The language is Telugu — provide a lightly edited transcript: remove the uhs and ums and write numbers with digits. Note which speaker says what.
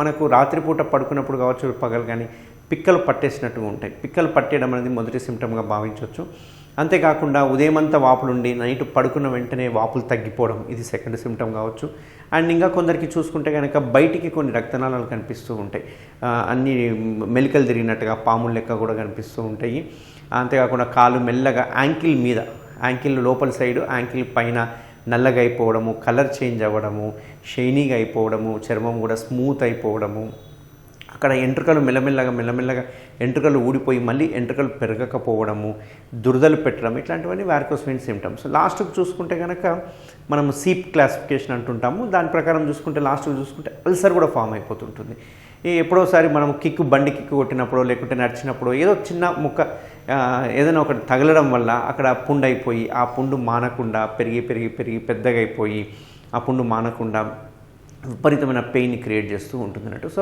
Speaker 1: మనకు రాత్రిపూట పడుకున్నప్పుడు కావచ్చు, పగలు కానీ పిక్కలు పట్టేసినట్టుగా ఉంటాయి. పిక్కలు పట్టేయడం అనేది మొదటి సిమ్టమ్గా భావించవచ్చు. అంతేకాకుండా ఉదయమంతా వాపులుండి నైట్ పడుకున్న వెంటనే వాపులు తగ్గిపోవడం, ఇది సెకండ్ సిమ్టమ్ కావచ్చు. అండ్ ఇంకా కొందరికి చూసుకుంటే కనుక బయటికి కొన్ని రక్తనాళాలు కనిపిస్తూ ఉంటాయి, అన్ని మెలికలు తిరిగినట్టుగా పాముల లెక్క కూడా కనిపిస్తూ ఉంటాయి. అంతేకాకుండా కాలు మెల్లగా యాంకిల్ లోపల సైడు యాంకిల్ పైన నల్లగా అయిపోవడము, కలర్ చేంజ్ అవ్వడము, షైనీగా అయిపోవడము, చర్మం కూడా స్మూత్ అయిపోవడము, అక్కడ ఎంట్రుకలు మెల్లమెల్లగా ఎంట్రుకలు ఊడిపోయి మళ్ళీ ఎంట్రుకలు పెరగకపోవడము, దురదలు పెట్టడం, ఇట్లాంటివన్నీ వారికోస్ వెయిన్ సిమ్టమ్స్. లాస్ట్కి చూసుకుంటే కనుక మనం సీప్ క్లాసిఫికేషన్ అంటుంటాము. దాని ప్రకారం చూసుకుంటే లాస్ట్కి చూసుకుంటే అల్సర్ కూడా ఫామ్ అయిపోతుంటుంది. ఎప్పుడోసారి మనం బండి కిక్కు కొట్టినప్పుడు లేకుంటే నడిచినప్పుడు ఏదో చిన్న ముక్క ఏదైనా ఒకటి తగలడం వల్ల అక్కడ పుండు అయిపోయి ఆ పుండు మానకుండా పెరిగి పెద్దగా అయిపోయి ఆ పుండు మానకుండా విపరీతమైన పెయిన్ క్రియేట్ చేస్తూ ఉంటుంది అన్నట్టు. సో